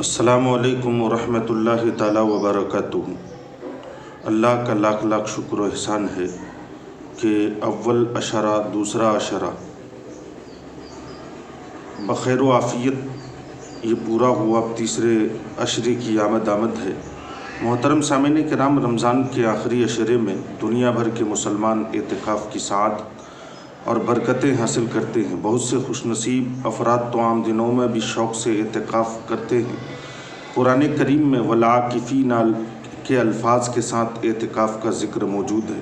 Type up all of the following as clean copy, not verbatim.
السلام علیکم ورحمۃ اللہ تعالیٰ وبرکاتہ۔ اللہ کا لاکھ لاکھ شکر و احسان ہے کہ اول عشرہ دوسرا عشرہ بخیر و عافیت یہ پورا ہوا، اب تیسرے عشرے کی آمد ہے۔ محترم سامعین کرام، رمضان کے آخری عشرے میں دنیا بھر کے مسلمان اعتکاف کی سعادت اور برکتیں حاصل کرتے ہیں۔ بہت سے خوش نصیب افراد تو عام دنوں میں بھی شوق سے اعتکاف کرتے ہیں۔ قرآن کریم میں والعاکفین کے الفاظ کے ساتھ اعتکاف کا ذکر موجود ہے۔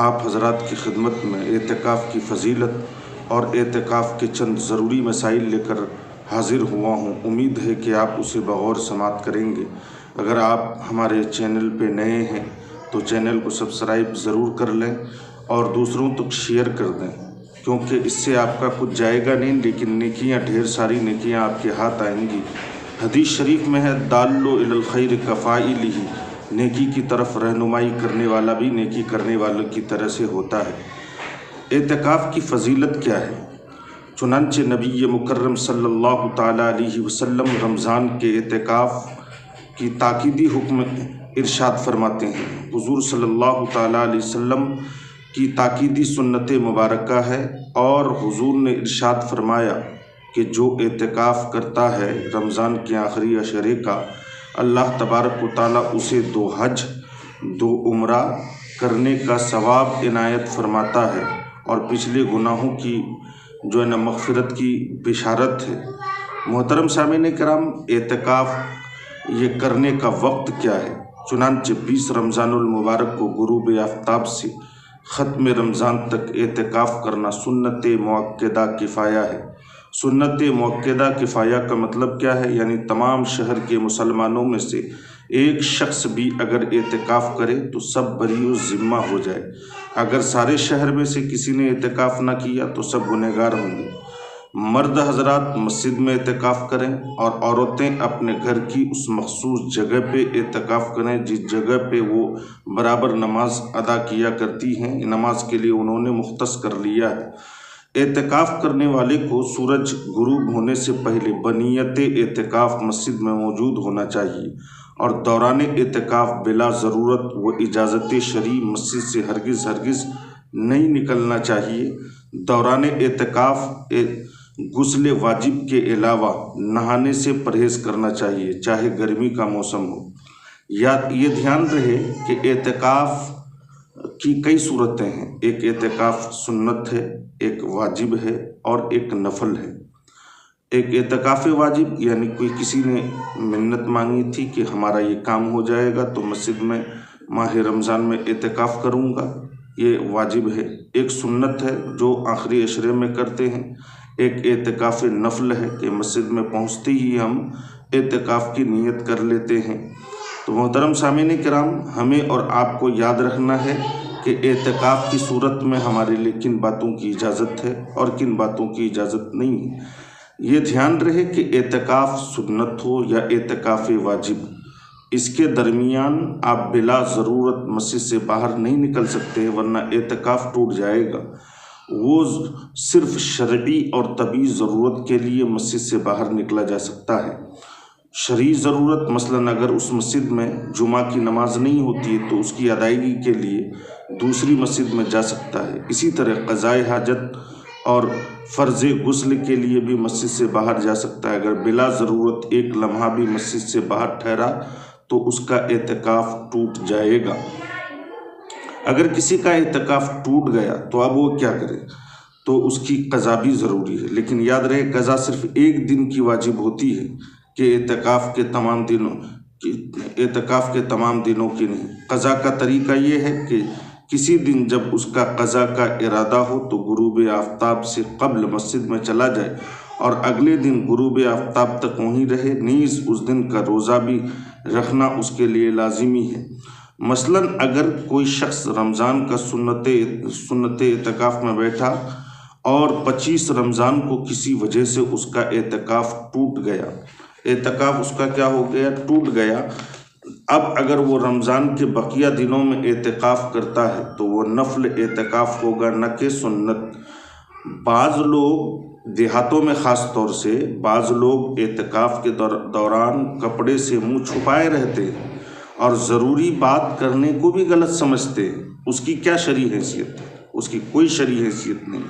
آپ حضرات کی خدمت میں اعتکاف کی فضیلت اور اعتکاف کے چند ضروری مسائل لے کر حاضر ہوا ہوں۔ امید ہے کہ آپ اسے بغور سماعت کریں گے۔ اگر آپ ہمارے چینل پہ نئے ہیں تو چینل کو سبسکرائب ضرور کر لیں اور دوسروں تک شیئر کر دیں، کیونکہ اس سے آپ کا کچھ جائے گا نہیں، لیکن نیکیاں، ڈھیر ساری نیکیاں آپ کے ہاتھ آئیں گی۔ حدیث شریف میں ہے دال الی الخیر کفاعلہ، نیکی کی طرف رہنمائی کرنے والا بھی نیکی کرنے والوں کی طرح سے ہوتا ہے۔ اعتکاف کی فضیلت کیا ہے؟ چنانچہ نبی مکرم صلی اللہ تعالیٰ علیہ وسلم رمضان کے اعتکاف کی تاکیدی حکم ارشاد فرماتے ہیں۔ حضور صلی اللہ تعالیٰ علیہ وسلم کی تاکیدی سنت مبارکہ ہے، اور حضور نے ارشاد فرمایا کہ جو اعتکاف کرتا ہے رمضان کے آخری عشرے کا، اللہ تبارک و تعالیٰ اسے 2 حج 2 عمرہ کرنے کا ثواب عنایت فرماتا ہے، اور پچھلے گناہوں کی مغفرت کی بشارت ہے۔ محترم سامعین کرام، اعتکاف یہ کرنے کا وقت کیا ہے؟ چنانچہ 20 رمضان المبارک کو غروب آفتاب سے ختم رمضان تک اعتکاف کرنا سنت مؤکدہ کفایہ ہے۔ سنت مؤکدہ کفایہ کا مطلب کیا ہے؟ یعنی تمام شہر کے مسلمانوں میں سے ایک شخص بھی اگر اعتکاف کرے تو سب بری الذمہ ہو جائے۔ اگر سارے شہر میں سے کسی نے اعتکاف نہ کیا تو سب گنہگار ہوں گے۔ مرد حضرات مسجد میں اعتکاف کریں، اور عورتیں اپنے گھر کی اس مخصوص جگہ پہ اعتکاف کریں جس جگہ پہ وہ برابر نماز ادا کیا کرتی ہیں۔ نماز کے لیے انہوں نے مختص کر لیا ہے۔ اعتکاف کرنے والے کو سورج غروب ہونے سے پہلے بنیت اعتکاف مسجد میں موجود ہونا چاہیے، اور دوران اعتکاف بلا ضرورت و اجازت شرعی مسجد سے ہرگز نہیں نکلنا چاہیے۔ دوران اعتکاف غسل واجب کے علاوہ نہانے سے پرہیز کرنا چاہیے، چاہے گرمی کا موسم ہو۔ یہ دھیان رہے کہ اعتکاف کی کئی صورتیں ہیں۔ ایک اعتکاف سنت ہے، ایک واجب ہے، اور ایک نفل ہے۔ ایک اعتکاف واجب یعنی کوئی کسی نے منت مانگی تھی کہ ہمارا یہ کام ہو جائے گا تو مسجد میں ماہ رمضان میں اعتکاف کروں گا، یہ واجب ہے۔ ایک سنت ہے جو آخری عشرے میں کرتے ہیں۔ ایک اعتکاف نفل ہے کہ مسجد میں پہنچتے ہی ہم اعتکاف کی نیت کر لیتے ہیں۔ تو محترم سامعین کرام، ہمیں اور آپ کو یاد رکھنا ہے کہ اعتکاف کی صورت میں ہمارے لیے کن باتوں کی اجازت ہے اور کن باتوں کی اجازت نہیں ہے۔ یہ دھیان رہے کہ اعتکاف سنت ہو یا اعتکاف واجب، اس کے درمیان آپ بلا ضرورت مسجد سے باہر نہیں نکل سکتے، ورنہ اعتکاف ٹوٹ جائے گا۔ وہ صرف شرعی اور طبعی ضرورت کے لیے مسجد سے باہر نکلا جا سکتا ہے۔ شرعی ضرورت مثلاً اگر اس مسجد میں جمعہ کی نماز نہیں ہوتی ہے تو اس کی ادائیگی کے لیے دوسری مسجد میں جا سکتا ہے۔ اسی طرح قضائے حاجت اور فرض غسل کے لیے بھی مسجد سے باہر جا سکتا ہے۔ اگر بلا ضرورت ایک لمحہ بھی مسجد سے باہر ٹھہرا تو اس کا اعتکاف ٹوٹ جائے گا۔ اگر کسی کا اعتکاف ٹوٹ گیا تو اب وہ کیا کرے؟ تو اس کی قضا بھی ضروری ہے، لیکن یاد رہے قضا صرف ایک دن کی واجب ہوتی ہے کہ اعتکاف کے تمام دنوں کی نہیں۔ قضا کا طریقہ یہ ہے کہ کسی دن جب اس کا قضا کا ارادہ ہو تو غروب آفتاب سے قبل مسجد میں چلا جائے، اور اگلے دن غروب آفتاب تک وہیں رہے۔ نیز اس دن کا روزہ بھی رکھنا اس کے لیے لازمی ہے۔ مثلاً اگر کوئی شخص رمضان کا سنت اعتکاف میں بیٹھا اور 25 رمضان کو کسی وجہ سے اس کا اعتکاف ٹوٹ گیا، اعتکاف اس کا کیا ہو گیا؟ ٹوٹ گیا۔ اب اگر وہ رمضان کے بقیہ دنوں میں اعتکاف کرتا ہے تو وہ نفل اعتکاف ہوگا، نہ کہ سنت۔ بعض لوگ دیہاتوں میں خاص طور سے بعض لوگ اعتکاف کے دوران کپڑے سے منہ چھپائے رہتے ہیں اور ضروری بات کرنے کو بھی غلط سمجھتے ہیں۔ اس کی کیا شرعی حیثیت ہے؟ اس کی کوئی شرعی حیثیت نہیں۔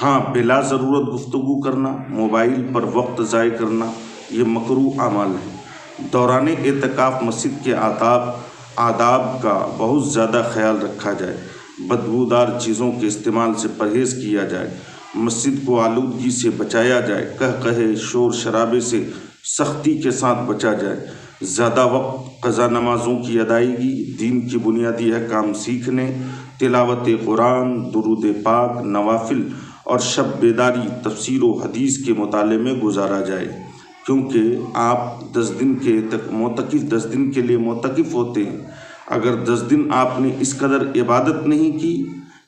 ہاں، بلا ضرورت گفتگو کرنا، موبائل پر وقت ضائع کرنا، یہ مکروہ اعمال ہیں۔ دوران اعتکاف مسجد کے آداب کا بہت زیادہ خیال رکھا جائے، بدبودار چیزوں کے استعمال سے پرہیز کیا جائے، مسجد کو آلودگی سے بچایا جائے، قہقہے شور شرابے سے سختی کے ساتھ بچا جائے، زیادہ وقت قضا نمازوں کی ادائیگی، دین کی بنیادی احکام سیکھنے، تلاوت قرآن، درود پاک، نوافل اور شب بیداری، تفسیر و حدیث کے مطالعے میں گزارا جائے، کیونکہ آپ 10 دن کے معتکف 10 دن کے لیے معتکف ہوتے ہیں۔ اگر 10 دن آپ نے اس قدر عبادت نہیں کی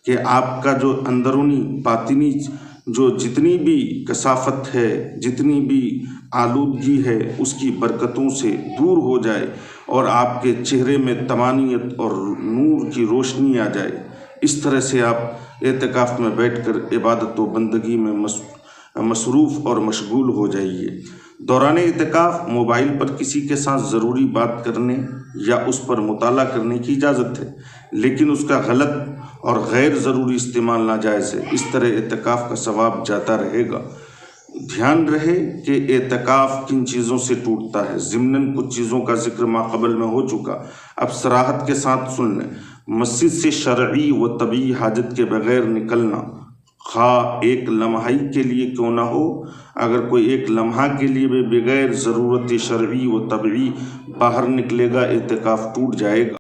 کہ آپ کا جو اندرونی باطنی جو جتنی بھی کثافت ہے، جتنی بھی آلودگی ہے، اس کی برکتوں سے دور ہو جائے اور آپ کے چہرے میں طمانینت اور نور کی روشنی آ جائے، اس طرح سے آپ اعتکاف میں بیٹھ کر عبادت و بندگی میں مصروف اور مشغول ہو جائیے۔ دوران اعتکاف موبائل پر کسی کے ساتھ ضروری بات کرنے یا اس پر مطالعہ کرنے کی اجازت ہے، لیکن اس کا غلط اور غیر ضروری استعمال ناجائز ہے۔ اس طرح اعتکاف کا ثواب جاتا رہے گا۔ دھیان رہے کہ اعتکاف کن چیزوں سے ٹوٹتا ہے۔ ضمناً کچھ چیزوں کا ذکر ماقبل میں ہو چکا، اب صراحت کے ساتھ سن لیں۔ مسجد سے شرعی و طبعی حاجت کے بغیر نکلنا، خواہ ایک لمحہ کے لیے کیوں نہ ہو، اگر کوئی ایک لمحہ کے لیے بھی بغیر ضرورت شرعی و طبعی باہر نکلے گا، اعتکاف ٹوٹ جائے گا۔